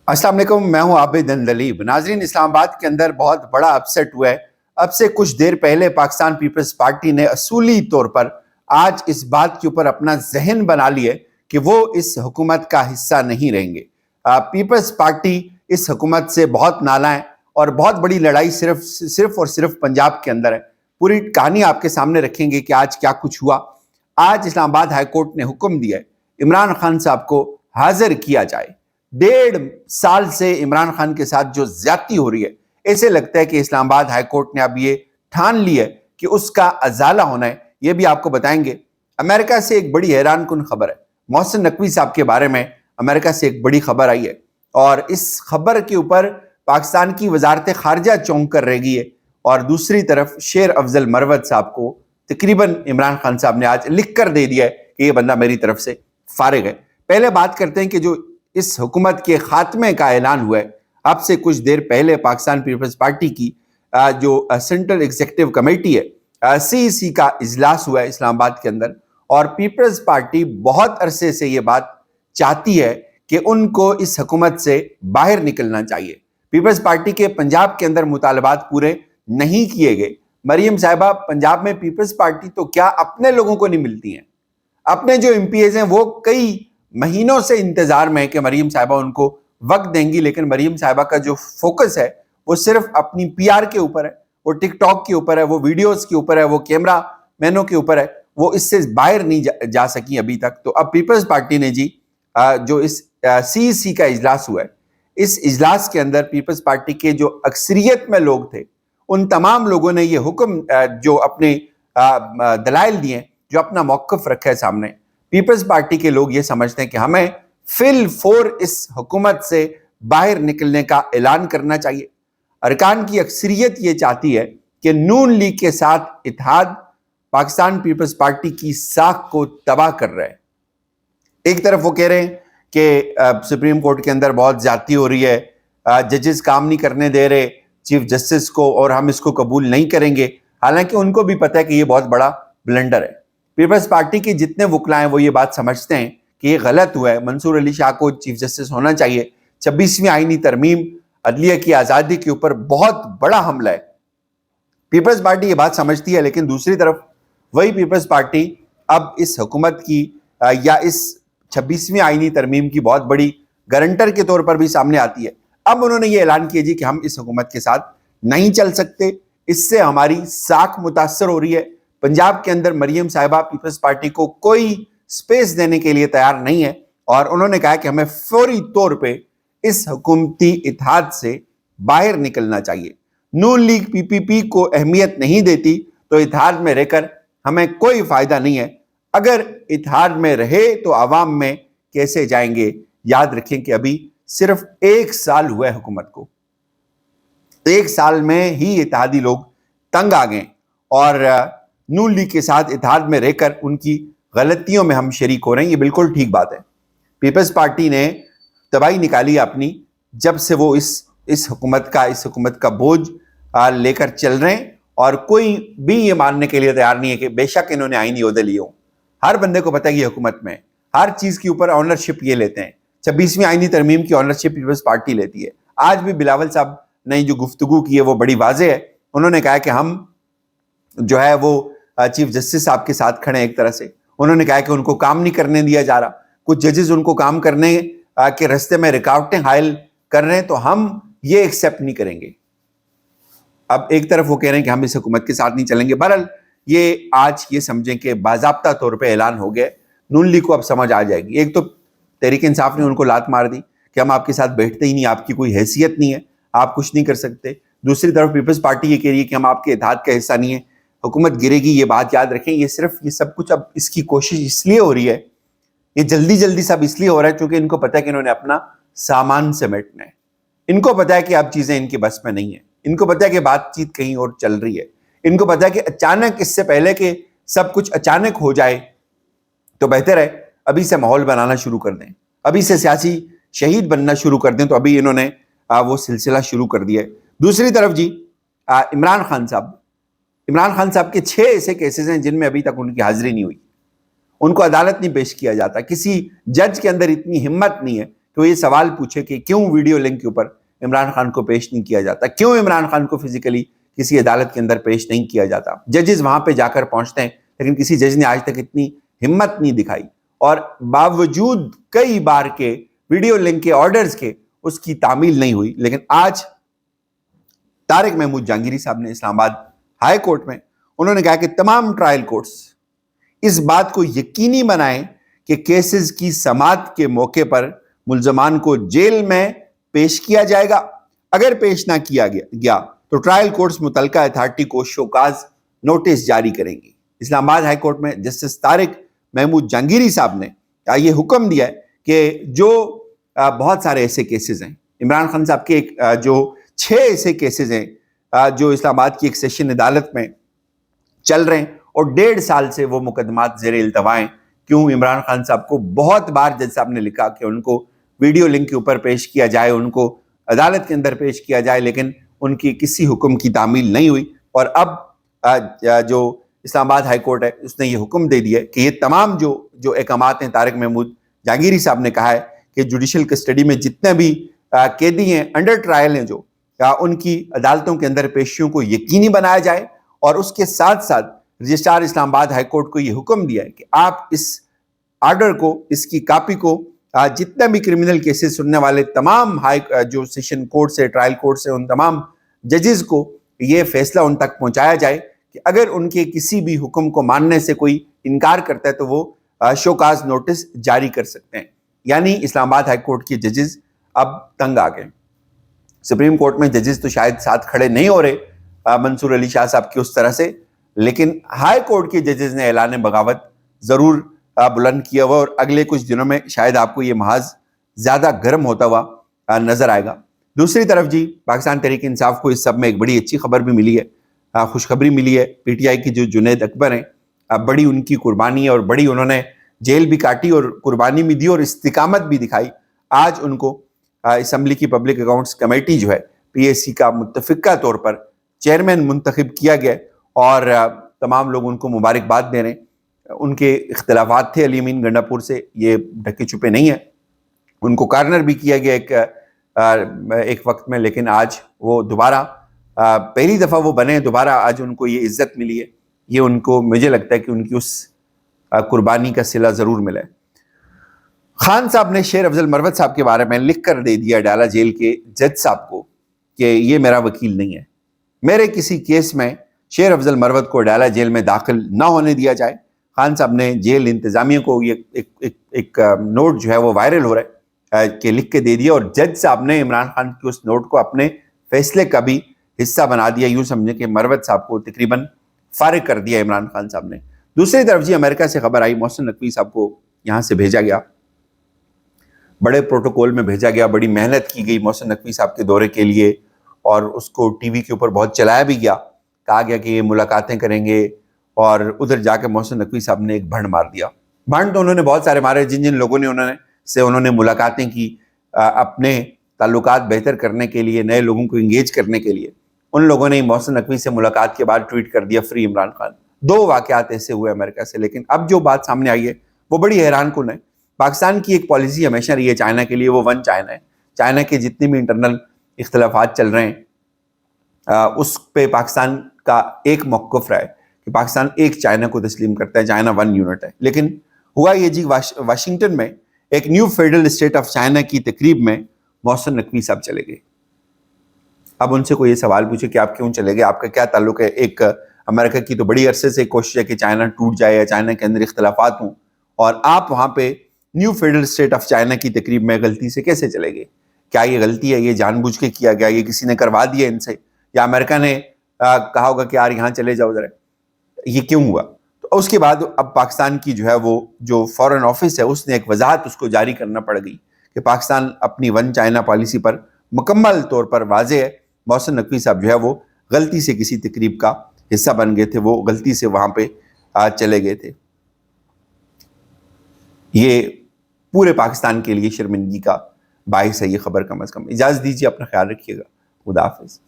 अस्सलाम वालेकुम, मैं हूं आबिद अंदलीब। नाजरीन, इस्लामाबाद के अंदर बहुत बड़ा अपसेट हुआ है। अब से कुछ देर पहले पाकिस्तान पीपल्स पार्टी ने असूली तौर पर आज इस बात के ऊपर अपना जहन बना लिया कि वो इस हुकूमत का हिस्सा नहीं रहेंगे। पीपल्स पार्टी इस हुकूमत से बहुत नाला है और बहुत बड़ी लड़ाई सिर्फ और सिर्फ पंजाब के अंदर है। पूरी कहानी आपके सामने रखेंगे कि आज क्या कुछ हुआ। आज इस्लामाबाद हाई कोर्ट ने हुक्म दिया है इमरान खान साहब को हाजिर किया जाए। 1.5 साल से इमरान खान के साथ जो ज्यादती हो रही है, ऐसे लगता है कि इस्लामाबाद हाई कोर्ट ने अब ये ठान ली है कि उसका अजाला होना है। ये भी आपको बताएंगे। अमेरिका से एक बड़ी हैरान कुन खबर है। मोहसिन नकवी साहब के बारे में अमेरिका से एक बड़ी खबर आई है और इस खबर के ऊपर पाकिस्तान की वजारत खारजा चौंक कर रह गई है। और दूसरी तरफ शेर अफजल मरवत साहब को तकरीबन इमरान खान साहब ने आज लिख कर दे दिया है कि ये बंदा मेरी तरफ से फारिग है। पहले बात करते हैं कि जो इस हुकूमत के खात्मे का ऐलान हुआ है, अब से कुछ देर पहले पाकिस्तान पीपल्स पार्टी की जो सेंट्रल एग्जीक्यूटिव कमेटी है, सीईसी का इजलास हुआ है इस्लामाबाद के अंदर। और पीपल्स पार्टी बहुत अरसे से ये बात चाहती है कि उनको इस हुकूमत से बाहर निकलना चाहिए। पीपल्स पार्टी के पंजाब के अंदर मुतालबात पूरे नहीं किए गए। मरियम साहिबा, पंजाब में पीपल्स पार्टी तो क्या अपने लोगों को नहीं मिलती हैं। अपने जो एमपीएज हैं वो कई महीनों से इंतजार में है कि मरियम साहिबा उनको वक्त देंगी, लेकिन मरियम साहिबा का जो फोकस है वो सिर्फ अपनी पीआर के ऊपर है, वो टिकटॉक के ऊपर है, वो वीडियोस के ऊपर है, वो कैमरा मैनों के ऊपर है। वो इससे बाहर नहीं जा सकी अभी तक। तो अब पीपल्स पार्टी ने जी जो इस सीईसी का इजलास हुआ है, इस इजलास के अंदर पीपल्स पार्टी के जो अक्सरियत में लोग थे, उन तमाम लोगों ने ये हुक्म जो अपने दलाइल दिए, जो अपना मौकफ रखा है सामने। पीपल्स पार्टी के लोग ये समझते हैं कि हमें फिल फोर इस हुकूमत से बाहर निकलने का ऐलान करना चाहिए। अरकान की अक्सरियत ये चाहती है कि नून लीग के साथ इत्तेहाद पाकिस्तान पीपल्स पार्टी की साख को तबाह कर रहा है। एक तरफ वो कह रहे हैं कि सुप्रीम कोर्ट के अंदर बहुत ज्यादती हो रही है, जजेस काम नहीं करने दे रहे चीफ जस्टिस को, और हम इसको कबूल नहीं करेंगे। हालांकि उनको भी पता है कि ये बहुत बड़ा ब्लंडर है। पीपल्स पार्टी के जितने वकला हैं वो ये बात समझते हैं कि ये गलत हुआ है। मंसूर अली शाह को चीफ जस्टिस होना चाहिए। 26वीं आईनी तरमीम अदलिया की आज़ादी के ऊपर बहुत बड़ा हमला है। पीपल्स पार्टी ये बात समझती है, लेकिन दूसरी तरफ वही पीपल्स पार्टी अब इस हुकूमत की या इस 26वीं आईनी तरमीम की बहुत बड़ी गारंटर के तौर पर भी सामने आती है। अब उन्होंने ये ऐलान किया जी कि हम इस हुकूमत के साथ नहीं चल सकते, इससे हमारी साख मुतासर हो रही है। पंजाब के अंदर मरियम साहिबा पीपल्स पार्टी को कोई स्पेस देने के लिए तैयार नहीं है और उन्होंने कहा कि हमें फौरी तौर पे इस हुकूमती इत्तेहाद से बाहर निकलना चाहिए। नून लीग पीपीपी को अहमियत नहीं देती तो इत्तेहाद में रहकर हमें कोई फायदा नहीं है। अगर इत्तेहाद में रहे तो आवाम में कैसे जाएंगे। याद रखें कि अभी सिर्फ 1 साल हुआ है हुकूमत को। 1 साल में ही इत्तेहादी लोग तंग आ गए और नून लीग के साथ इत्तेहाद में रहकर उनकी गलतियों में हम शरीक हो रहे हैं। ये बिल्कुल ठीक बात है। पीपल्स पार्टी ने तबाही निकाली अपनी जब से वो इस हुकूमत का बोझ लेकर चल रहे हैं, और कोई भी ये मानने के लिए तैयार नहीं है कि बेशक इन्होंने आईनी ओहदे लिए हों। हर बंदे को पता है कि हुकूमत में हर चीज के ऊपर ऑनरशिप ये लेते हैं। 26वीं आईनी तरमीम की ऑनरशिप पीपल्स पार्टी लेती है। आज भी बिलावल साहब ने जो गुफ्तगू की है वो बड़ी वाज़ेह है। उन्होंने कहा कि हम जो है वो चीफ जस्टिस साहब के साथ खड़े हैं। एक तरह से उन्होंने कहा कि उनको काम नहीं करने दिया जा रहा, कुछ जजेस उनको काम करने के रास्ते में रुकावटें हायल कर रहे हैं, तो हम ये एक्सेप्ट नहीं करेंगे। अब एक तरफ वो कह रहे हैं कि हम इस हुकूमत के साथ नहीं चलेंगे। बहरहाल ये आज ये समझें कि बाज़ाब्ता तौर पे ऐलान हो गया। नून लीग को अब समझ आ जाएगी। एक तो तहरीक इंसाफ ने उनको लात मार दी कि हम आपके साथ बैठते ही नहीं, आपकी कोई हैसियत नहीं है, आप कुछ नहीं कर सकते। दूसरी तरफ पीपल्स पार्टी ये कह रही है कि हम आपके इत्तेहाद का हिस्सा नहीं है, हुकूमत गिरेगी। ये बात याद रखें। ये सब कुछ अब इसकी कोशिश इसलिए हो रही है, ये जल्दी जल्दी सब इसलिए हो रहा है क्योंकि इनको पता है कि इन्होंने अपना सामान समेटना है। इनको पता है कि अब चीजें इनके बस में नहीं है। इनको पता है कि बातचीत कहीं और चल रही है। इनको पता है कि अचानक, इससे पहले कि सब कुछ अचानक हो जाए तो बेहतर है अभी से माहौल बनाना शुरू कर दें, अभी से सियासी शहीद बनना शुरू कर दें। तो अभी इन्होंने वो सिलसिला शुरू कर दिया है। दूसरी तरफ जी इमरान खान साहब के 6 ऐसे केसेस हैं जिनमें अभी तक उनकी हाजिरी नहीं हुई। उनको अदालत नहीं पेश किया जाता। किसी जज के अंदर इतनी हिम्मत नहीं है کہ وہ یہ سوال پوچھے کہ کیوں ویڈیو لنک کے اوپر عمران خان کو پیش نہیں کیا جاتا, کیوں عمران خان کو فزیکلی کسی عدالت کے اندر پیش نہیں کیا جاتا. ججز وہاں پہ جا کر پہنچتے ہیں لیکن کسی جج نے آج تک اتنی ہمت نہیں دکھائی, اور باوجود کئی بار کے ویڈیو لنک کے آرڈرز کے اس کی تعمیل نہیں ہوئی. لیکن آج طارق محمود جہانگیری صاحب نے اسلام آباد ہائی کورٹ میں انہوں نے کہا کہ تمام ٹرائل کورٹس اس بات کو یقینی بنائیں کہ کیسز کی سماعت کے موقع پر ملزمان کو جیل میں پیش کیا جائے گا. اگر پیش نہ کیا گیا تو ٹرائل کورٹس متعلقہ اتھارٹی کو شوکاز نوٹس جاری کریں گی. اسلام آباد ہائی کورٹ میں جسٹس طارق محمود جہانگیری صاحب نے یہ حکم دیا ہے کہ جو بہت سارے ایسے کیسز ہیں, عمران خان صاحب کے جو 6 ایسے کیسز ہیں جو اسلام آباد کی ایک سیشن عدالت میں چل رہے ہیں اور 1.5 سال سے وہ مقدمات زیر التوا ہیں. کیوں عمران خان صاحب کو بہت بار جج صاحب نے لکھا کہ ان کو ویڈیو لنک کے اوپر پیش کیا جائے, ان کو عدالت کے اندر پیش کیا جائے, لیکن ان کی کسی حکم کی تعمیل نہیں ہوئی. اور اب جو اسلام آباد ہائی کورٹ ہے اس نے یہ حکم دے دیا کہ یہ تمام جو احکامات ہیں طارق محمود جہانگیری صاحب نے کہا ہے کہ جوڈیشل کسٹڈی میں جتنے بھی قیدی ہیں, انڈر ٹرائل ہیں, جو ان کی عدالتوں کے اندر پیشیوں کو یقینی بنایا جائے. اور اس کے ساتھ ساتھ رجسٹرار اسلام آباد ہائی کورٹ کو یہ حکم دیا ہے کہ آپ اس آرڈر کو, اس کی کاپی کو جتنے بھی کرمنل کیسز سننے والے تمام جو سیشن کورٹ سے ٹرائل کورٹ سے ان تمام ججز کو یہ فیصلہ ان تک پہنچایا جائے کہ اگر ان کے کسی بھی حکم کو ماننے سے کوئی انکار کرتا ہے تو وہ شوکاز نوٹس جاری کر سکتے ہیں. یعنی اسلام آباد ہائی کورٹ کے ججز اب تنگ آ گئے. سپریم کورٹ میں ججز تو شاید ساتھ کھڑے نہیں ہو رہے منصور علی شاہ صاحب کی اس طرح سے, لیکن ہائی کورٹ کے ججز نے اعلان بغاوت ضرور بلند کیا ہوا, اور اگلے کچھ دنوں میں شاید آپ کو یہ محاذ زیادہ گرم ہوتا ہوا نظر آئے گا. دوسری طرف جی پاکستان تحریک انصاف کو اس سب میں ایک بڑی اچھی خبر بھی ملی ہے, خوشخبری ملی ہے. پی ٹی آئی کی جو جنید اکبر ہیں, بڑی ان کی قربانی ہے اور بڑی انہوں نے جیل بھی کاٹی اور قربانی بھی دی اور استقامت بھی دکھائی. آج ان کو اسمبلی کی پبلک اکاؤنٹس کمیٹی جو ہے پی اے سی کا متفقہ طور پر چیئرمین منتخب کیا گیا, اور تمام لوگ ان کو مبارکباد دے رہے ہیں. ان کے اختلافات تھے علی امین گنڈا پور سے, یہ ڈھکے چھپے نہیں ہیں. ان کو کارنر بھی کیا گیا ایک وقت میں, لیکن آج وہ دوبارہ پہلی دفعہ وہ بنے دوبارہ, آج ان کو یہ عزت ملی ہے. یہ ان کو, مجھے لگتا ہے کہ ان کی اس قربانی کا صلہ ضرور ملا ہے. خان صاحب نے شیر افضل مروت صاحب کے بارے میں لکھ کر دے دیا ڈالا جیل کے جج صاحب کو کہ یہ میرا وکیل نہیں ہے, میرے کسی کیس میں شیر افضل مروت کو ڈالا جیل میں داخل نہ ہونے دیا جائے. خان صاحب نے جیل انتظامیہ کو یہ ایک نوٹ جو ہے وہ وائرل ہو رہا ہے کہ لکھ کے دے دیا, اور جج صاحب نے عمران خان کی اس نوٹ کو اپنے فیصلے کا بھی حصہ بنا دیا. یوں سمجھے کہ مروت صاحب کو تقریباً فارغ کر دیا عمران خان صاحب نے. دوسری طرف جی امریکہ سے خبر آئی, محسن نقوی صاحب کو یہاں سے بھیجا گیا, بڑے پروٹوکول میں بھیجا گیا, بڑی محنت کی گئی محسن نقوی صاحب کے دورے کے لیے, اور اس کو ٹی وی کے اوپر بہت چلایا بھی گیا. کہا گیا کہ یہ ملاقاتیں کریں گے, اور ادھر جا کے محسن نقوی صاحب نے ایک بھنڈ مار دیا. بھنڈ تو انہوں نے بہت سارے مارے, جن لوگوں نے انہوں نے ملاقاتیں کی اپنے تعلقات بہتر کرنے کے لیے, نئے لوگوں کو انگیج کرنے کے لیے, ان لوگوں نے محسن نقوی سے ملاقات کے بعد ٹویٹ کر دیا فری عمران خان. 2 واقعات ایسے ہوئے امریکہ سے. لیکن اب جو بات سامنے آئی ہے وہ بڑی حیران کن ہے. پاکستان کی ایک پالیسی ہمیشہ رہی ہے چائنا کے لیے, وہ ون چائنا ہے. چائنا کے جتنے بھی انٹرنل اختلافات چل رہے ہیں اس پہ پاکستان کا ایک موقف رہا ہے کہ پاکستان ایک چائنا کو تسلیم کرتا ہے, چائنا ون یونٹ ہے. لیکن ہوا یہ جی واشنگٹن میں ایک new federal state of China کی تقریب میں محسن نقوی صاحب چلے گئے. اب ان سے کوئی یہ سوال پوچھے کہ آپ کیوں چلے گئے, آپ کا کیا تعلق ہے؟ ایک امریکہ کی تو بڑی عرصے سے کوشش ہے کہ چائنا ٹوٹ جائے یا چائنا کے اندر اختلافات ہوں, اور آپ وہاں پہ new federal state of China کی تقریب میں غلطی سے کیسے چلے گئے؟ کیا یہ غلطی ہے, یہ جان بوجھ کے کیا گیا, یہ کسی نے کروا دیا ان سے, یا امریکہ نے کہا ہوگا کہ یار یہاں چلے جاؤ ذرا, یہ کیوں ہوا؟ تو اس کے بعد اب پاکستان کی جو ہے وہ جو فارن آفس ہے اس نے ایک وضاحت اس کو جاری کرنا پڑ گئی کہ پاکستان اپنی ون چائنا پالیسی پر مکمل طور پر واضح ہے. محسن نقوی صاحب جو ہے وہ غلطی سے کسی تقریب کا حصہ بن گئے تھے, وہ غلطی سے وہاں پہ چلے گئے تھے. یہ پورے پاکستان کے لیے شرمندگی کا باعث ہے یہ خبر. کم از کم اجازت دیجیے, اپنا خیال رکھیے گا. خدا حافظ.